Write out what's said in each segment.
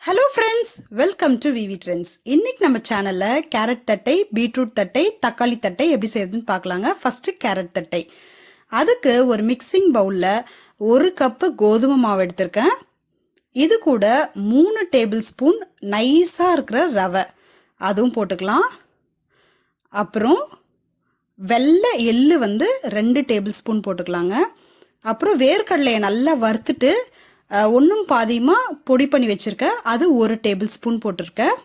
Hello friends, welcome to VVTrends. இன்னைக்கு நம்ம சேனல்ல கேரட் தட்டை, பீட்ரூட் தட்டை, தக்காளி தட்டை எப்படி செய்யறதுன்னு பார்க்கலாங்க. ஃபர்ஸ்ட் கேரட் தட்டை. அதுக்கு ஒரு மிக்சிங் பவுல்ல 1 கப்பு கோதுமை மாவு எடுத்திருக்கேன். இது கூட 3 டேபிள் ஸ்பூன் நைஸா இருக்கிற ரவை அதுவும் போட்டுக்கலாம். அப்புறம் வெள்ளை எள்ளு 2 டேபிள் ஸ்பூன் போட்டுக்கலாங்க. அப்புறம் வேர்க்கடலையை நல்லா வறுத்துட்டு ஒன்றும் பாதியமாக பொடி பண்ணி வச்சுருக்கேன், அது 1 டேபிள் ஸ்பூன் போட்டிருக்கேன்.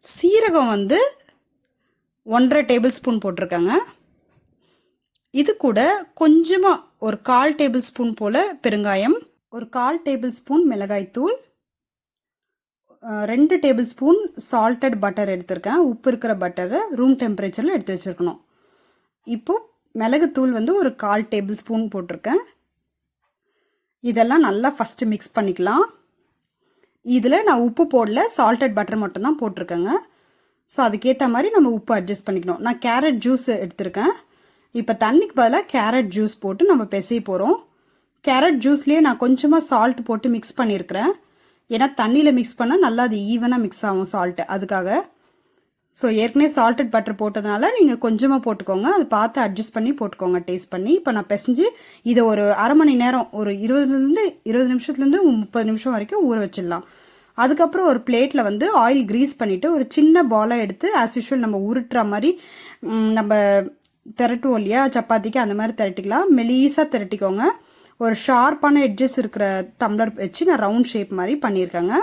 சீரகம் 1.5 டேபிள் ஸ்பூன் போட்டிருக்கேங்க. இது கூட கொஞ்சமாக ஒரு 1/4 டேபிள் ஸ்பூன் போல் பெருங்காயம், ஒரு 1/4 டேபிள் ஸ்பூன் மிளகாய்த்தூள், 2 டேபிள் ஸ்பூன் சால்டட் பட்டர் எடுத்திருக்கேன். உப்பு இருக்கிற பட்டரை ரூம் டெம்பரேச்சரில் எடுத்து வச்சுருக்கணும். இப்போது மிளகுத்தூள் ஒரு 1/4 டேபிள் ஸ்பூன் போட்டிருக்கேன். இதெல்லாம் நல்லா ஃபஸ்ட்டு மிக்ஸ் பண்ணிக்கலாம். இதில் நான் உப்பு போடல, சால்டட் பட்டர் மட்டும்தான் போட்டிருக்கேங்க. ஸோ அதுக்கேற்ற மாதிரி நம்ம உப்பு அட்ஜஸ்ட் பண்ணிக்கணும். நான் கேரட் ஜூஸ் எடுத்திருக்கேன். இப்போ தண்ணிக்கு பதிலாக கேரட் ஜூஸ் போட்டு நம்ம பிசைய போகிறோம். கேரட் ஜூஸ்லேயே நான் கொஞ்சமாக சால்ட் போட்டு மிக்ஸ் பண்ணியிருக்கிறேன். ஏன்னா தண்ணியில் மிக்ஸ் பண்ணால் நல்லா அது ஈவனாக மிக்ஸ் ஆகும் சால்ட்டு, அதுக்காக. ஸோ ஏற்கனவே சால்டட் பட்டர் போட்டதுனால நீங்கள் கொஞ்சமாக போட்டுக்கோங்க, அது பார்த்து அட்ஜஸ்ட் பண்ணி போட்டுக்கோங்க டேஸ்ட் பண்ணி. இப்போ நான் பிசைஞ்சு இதை ஒரு அரை மணி நேரம், ஒரு 20 நிமிஷத்துலேருந்து 30 நிமிஷம் வரைக்கும் ஊற வச்சிடலாம். அதுக்கப்புறம் ஒரு பிளேட்டில் ஆயில் க்ரீஸ் பண்ணிவிட்டு ஒரு சின்ன பாலாக எடுத்து ஆஸ் யூஷுவல் நம்ம உருட்டுற மாதிரி நம்ம திரட்டுவோம் இல்லையா, சப்பாத்திக்கு அந்த மாதிரி திரட்டிக்கலாம். மெலீஸாக திரட்டிக்கோங்க. ஒரு ஷார்ப்பான எட்ஜஸ் இருக்கிற டம்ளர் வச்சு நான் ரவுண்ட் ஷேப் மாதிரி பண்ணியிருக்கேங்க.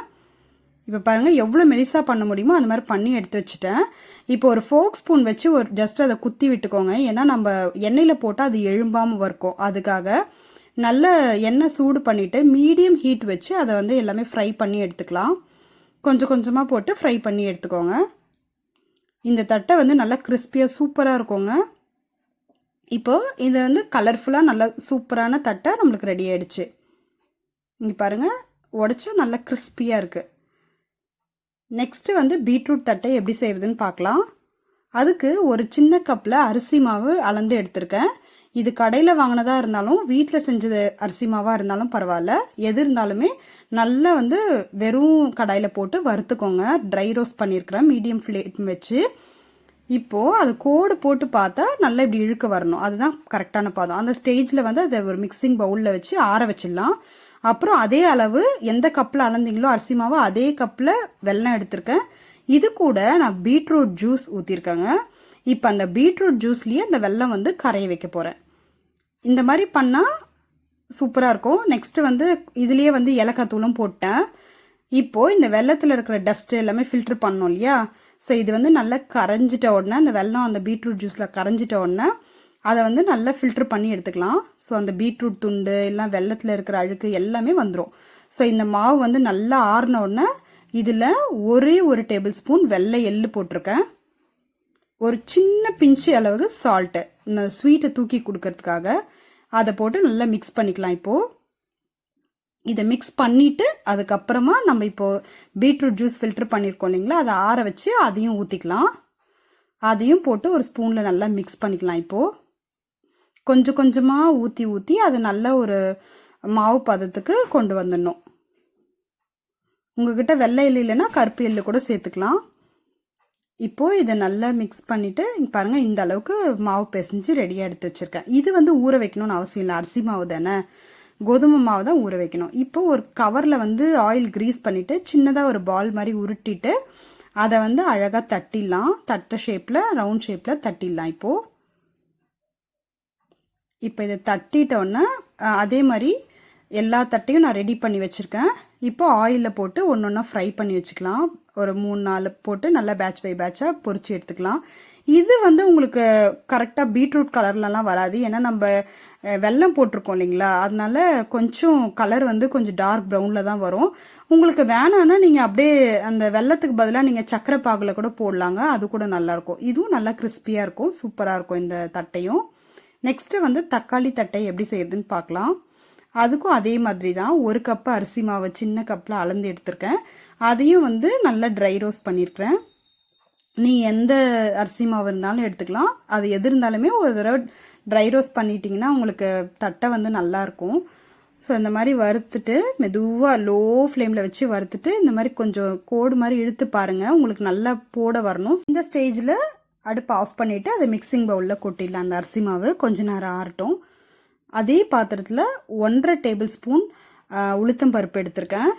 இப்போ பாருங்கள் எவ்வளோ மெலிசாக பண்ண முடியுமோ அந்த மாதிரி பண்ணி எடுத்து வச்சுட்டேன். இப்போ ஒரு ஃபோக் ஸ்பூன் வச்சு ஒரு ஜஸ்ட் அதை குத்தி விட்டுக்கோங்க. ஏன்னா நம்ம எண்ணெயில் போட்டால் அது எழும்பாமல் வறுக்கும். அதுக்காக நல்ல எண்ணெய் சூடு பண்ணிவிட்டு மீடியம் ஹீட் வச்சு அதை எல்லாமே ஃப்ரை பண்ணி எடுத்துக்கலாம். கொஞ்சம் கொஞ்சமாக போட்டு ஃப்ரை பண்ணி எடுத்துக்கோங்க. இந்த தட்டை நல்லா கிறிஸ்பியாக சூப்பராக இருக்குங்க. இப்போது இது கலர்ஃபுல்லாக நல்ல சூப்பரான தட்டை நம்மளுக்கு ரெடி ஆகிடுச்சு. இங்கே பாருங்கள், உடச்சா நல்லா கிறிஸ்பியாக இருக்குது. நெக்ஸ்ட்டு பீட்ரூட் தட்டை எப்படி செய்கிறதுன்னு பார்க்கலாம். அதுக்கு ஒரு சின்ன கப்பில் அரிசி மாவு அளந்து எடுத்திருக்கேன். இது கடையில் வாங்கினதாக இருந்தாலும் வீட்டில் செஞ்சது அரிசி மாவாக இருந்தாலும் பரவாயில்ல, எது இருந்தாலுமே நல்லா வெறும் கடாயில் போட்டு வறுத்துக்கோங்க. ட்ரை ரோஸ்ட் பண்ணியிருக்கிறேன் மீடியம் ஃப்ளேம் வச்சு. இப்போது அது கோடு போட்டு பார்த்தா நல்லா இப்படி இழுக்க வரணும், அதுதான் கரெக்டான பாதம். அந்த ஸ்டேஜில் அதை ஒரு மிக்சிங் பவுலில் வச்சு ஆற வச்சிடலாம். அப்புறம் அதே அளவு எந்த கப்பில் அளந்தீங்களோ அரிசி மாவு அதே கப்பில் வெல்லம் எடுத்திருக்கேன். இது கூட நான் பீட்ரூட் ஜூஸ் ஊற்றிருக்கேங்க. இப்போ அந்த பீட்ரூட் ஜூஸ்லேயே அந்த வெல்லம் கரைய வைக்க போகிறேன். இந்த மாதிரி பண்ணால் சூப்பராக இருக்கும். நெக்ஸ்ட்டு இதுலேயே ஏலக்காய் தூளும் போட்டேன். இப்போது இந்த வெல்லத்தில் இருக்கிற டஸ்ட்டு எல்லாமே ஃபில்ட்ரு பண்ணோம் இல்லையா, ஸோ இது நல்லா கரைஞ்சிட்ட உடனே அந்த வெல்லம் அந்த பீட்ரூட் ஜூஸில் கரைஞ்சிட்ட உடனே அதை நல்லா ஃபில்ட்ரு பண்ணி எடுத்துக்கலாம். ஸோ அந்த பீட்ரூட் துண்டு எல்லாம் வெள்ளத்தில் இருக்கிற அழுக்கு எல்லாமே வந்துடும். ஸோ இந்த மாவு நல்லா ஆறின உடனே இதில் ஒரே ஒரு டேபிள் ஸ்பூன் வெள்ளை எள்ளு போட்டிருக்கேன். ஒரு சின்ன பிஞ்சு அளவுக்கு சால்ட்டு, இந்த ஸ்வீட்டை தூக்கி கொடுக்கறதுக்காக அதை போட்டு நல்லா மிக்ஸ் பண்ணிக்கலாம். இப்போது இதை மிக்ஸ் பண்ணிவிட்டு அதுக்கப்புறமா நம்ம இப்போது பீட்ரூட் ஜூஸ் ஃபில்ட்ரு பண்ணியிருக்கோம் இல்லைங்களா, அதை ஆற வச்சு அதையும் ஊற்றிக்கலாம். அதையும் போட்டு ஒரு ஸ்பூனில் நல்லா மிக்ஸ் பண்ணிக்கலாம். இப்போது கொஞ்சம் கொஞ்சமாக ஊற்றி அதை நல்ல ஒரு மாவு பதத்துக்கு கொண்டு வந்துடணும். உங்கள்கிட்ட வெள்ளை எள்ளு இல்லைன்னா கருப்பு எள்ளு கூட சேர்த்துக்கலாம். இப்போது இதை நல்லா மிக்ஸ் பண்ணிவிட்டு இங்கே பாருங்கள், இந்த அளவுக்கு மாவு பிசைஞ்சு ரெடியாக எடுத்து வச்சுருக்கேன். இது ஊற வைக்கணும்னு அவசியம் இல்லை, அரிசி மாவு தானே, கோதுமை மாவு தான் ஊற வைக்கணும். இப்போது ஒரு கவரில் ஆயில் க்ரீஸ் பண்ணிவிட்டு சின்னதாக ஒரு பால் மாதிரி உருட்டிட்டு அதை அழகாக தட்டிடலாம். தட்டை ஷேப்பில் ரவுண்ட் ஷேப்பில் தட்டிடலாம். இப்போ இதை தட்டிட்டோன்னே அதே மாதிரி எல்லா தட்டையும் நான் ரெடி பண்ணி வச்சுருக்கேன். இப்போ ஆயிலில் போட்டு ஒன்று ஒன்றா ஃப்ரை பண்ணி வச்சுக்கலாம். ஒரு 3-4 போட்டு நல்லா பேட்ச் பை பேட்சாக பொரிச்சு எடுத்துக்கலாம். இது உங்களுக்கு கரெக்டாக பீட்ரூட் கலர்லலாம் வராது, ஏன்னா நம்ம வெல்லம் போட்டிருக்கோம் இல்லைங்களா, அதனால கொஞ்சம் கலர் கொஞ்சம் டார்க் ப்ரௌனில் தான் வரும். உங்களுக்கு வேணான்னா நீங்கள் அப்படியே அந்த வெல்லத்துக்கு பதிலாக நீங்கள் சக்கரை பாகில் கூட போடலாங்க, அது கூட நல்லாயிருக்கும். இதுவும் நல்லா கிறிஸ்பியாக இருக்கும், சூப்பராக இருக்கும் இந்த தட்டையும். நெக்ஸ்ட்டு தக்காளி தட்டை எப்படி செய்யறதுன்னு பார்க்கலாம். அதுக்கும் அதே மாதிரி தான் 1 கப்பு அரிசி மாவை சின்ன கப்பில் அளந்து எடுத்திருக்கேன். அதையும் நல்லா ட்ரை ரோஸ்ட் பண்ணியிருக்கிறேன். நீங்கள் எந்த அரிசி மாவு இருந்தாலும் எடுத்துக்கலாம், அது எது இருந்தாலுமே ஒரு தடவை ட்ரை ரோஸ்ட் பண்ணிட்டீங்கன்னா உங்களுக்கு தட்டை நல்லாயிருக்கும். ஸோ இந்த மாதிரி வறுத்துட்டு மெதுவாக லோ ஃப்ளேமில் வச்சு வறுத்துட்டு இந்த மாதிரி கொஞ்சம் கோடு மாதிரி இழுத்து பாருங்கள், உங்களுக்கு நல்லா போட வரணும். இந்த ஸ்டேஜில் அடுப்பை ஆஃப் பண்ணிவிட்டு அதை மிக்சிங் பவுலில் கொட்டிடலாம். அந்த அரிசி மாவு கொஞ்ச நேரம் ஆறட்டும். அதே பாத்திரத்தில் 1.5 டேபிள் ஸ்பூன் உளுத்தம் பருப்பு எடுத்திருக்கேன்.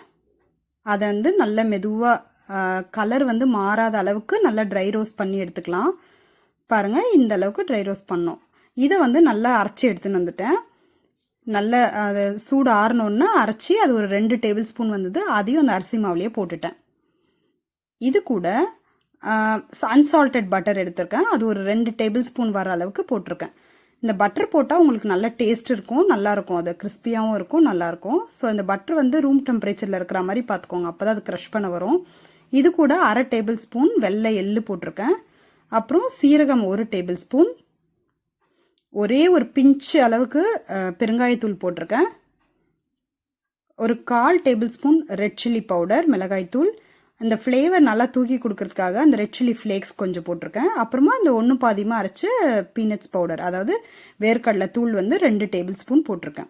அதை வந்து நல்ல மெதுவாக கலர் வந்து மாறாத அளவுக்கு நல்லா ட்ரை ரோஸ்ட் பண்ணி எடுத்துக்கலாம். பாருங்கள், இந்த அளவுக்கு ட்ரை ரோஸ்ட் பண்ணோம். இதை வந்து நல்லா அரைச்சி எடுத்துன்னு வந்துட்டேன். நல்ல அது சூடு ஆறணுன்னு அரைச்சி அது ஒரு 2 டேபிள் ஸ்பூன் வந்தது. அதையும் அந்த அரிசி மாவுலேயே போட்டுட்டேன். இது கூட அன்சால்டட் பட்டர் எடுத்திருக்கேன். அது ஒரு 2 டேபிள் ஸ்பூன் வர அளவுக்கு போட்டிருக்கேன். இந்த பட்டர் போட்டால் உங்களுக்கு நல்ல டேஸ்ட் இருக்கும், நல்லாயிருக்கும். அது கிறிஸ்பியாகவும் இருக்கும், நல்லாயிருக்கும். ஸோ இந்த பட்டர் வந்து ரூம் டெம்பரேச்சரில் இருக்கிற மாதிரி பார்த்துக்கோங்க, அப்போ தான் அது க்ரஷ் பண்ண வரும். இது கூட 1/2 டேபிள் ஸ்பூன் வெள்ளை எள்ளு போட்டிருக்கேன். அப்புறம் சீரகம் 1 டேபிள் ஸ்பூன், ஒரே ஒரு பிஞ்சு அளவுக்கு பெருங்காயத்தூள் போட்டிருக்கேன். ஒரு 1/4 table spoon red chilli powder, மிளகாய்த்தூள். அந்த ஃப்ளேவர் நல்லா தூக்கி கொடுக்கறதுக்காக அந்த ரெட் சில்லி ஃப்ளேக்ஸ் கொஞ்சம் போட்டிருக்கேன். அப்புறமா இந்த 1 பாதியமாக அரைச்ச பீனட்ஸ் பவுடர், அதாவது வேர்க்கடலை தூள் வந்து 2 டேபிள் ஸ்பூன் போட்டிருக்கேன்.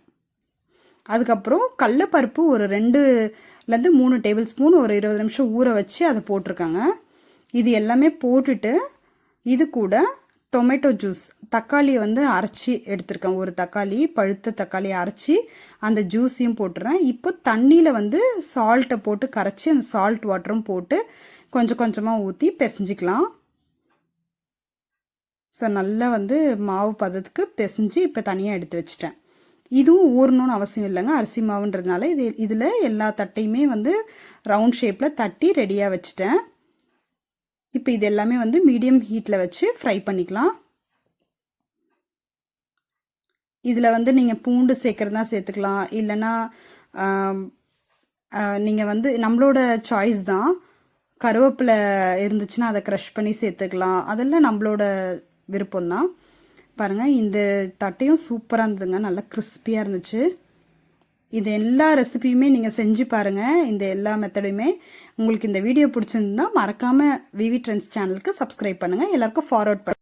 அதுக்கப்புறம் கடலைப்பருப்பு ஒரு 2லேருந்து 3 டேபிள் ஸ்பூன் ஒரு 20 நிமிஷம் ஊற வச்சு அதை போட்டிருக்காங்க. இது எல்லாமே போட்டுட்டு இது கூட டொமேட்டோ ஜூஸ், தக்காளியை வந்து அரைச்சி எடுத்திருக்கேன். ஒரு தக்காளி, பழுத்த தக்காளியை அரைச்சி அந்த ஜூஸையும் போட்டுறேன். இப்போ தண்ணியில் வந்து சால்ட்டை போட்டு கரைச்சி அந்த சால்ட் வாட்டரும் போட்டு கொஞ்சம் கொஞ்சமாக ஊற்றி பிசைஞ்சிக்கலாம். ஸோ நல்லா வந்து மாவு பதத்துக்கு பிசைஞ்சு இப்போ தனியாக எடுத்து வச்சிட்டேன். இதுவும் ஊறணும்னு அவசியம் இல்லைங்க, அரிசி மாவுன்றதுனால. இதில் எல்லா தட்டையுமே வந்து ரவுண்ட் ஷேப்பில் தட்டி ரெடியாக வச்சுட்டேன். இப்போ இது எல்லாமே வந்து மீடியம் ஹீட்டில் வச்சு ஃப்ரை பண்ணிக்கலாம். இதில் வந்து நீங்கள் பூண்டு சேர்க்குறதா சேர்த்துக்கலாம், இல்லைன்னா நீங்கள் வந்து நம்மளோட சாய்ஸ் தான். கருவேப்பிலை இருந்துச்சுன்னா அதை க்ரஷ் பண்ணி சேர்த்துக்கலாம், அதெல்லாம் நம்மளோட விருப்பம்தான். பாருங்கள், இந்த தட்டையும் சூப்பராக இருந்ததுங்க, நல்லா கிறிஸ்பியாக இருந்துச்சு. இது எல்லா ரெசிபியுமே நீங்கள் செஞ்சு பாருங்கள், இந்த எல்லா மெத்தடுமே. உங்களுக்கு இந்த வீடியோ பிடிச்சிருந்தா மறக்காமல் VVTrends சேனலுக்கு சப்ஸ்கிரைப் பண்ணுங்கள், எல்லாருக்கும் ஃபார்வர்ட் பண்ணுங்கள்.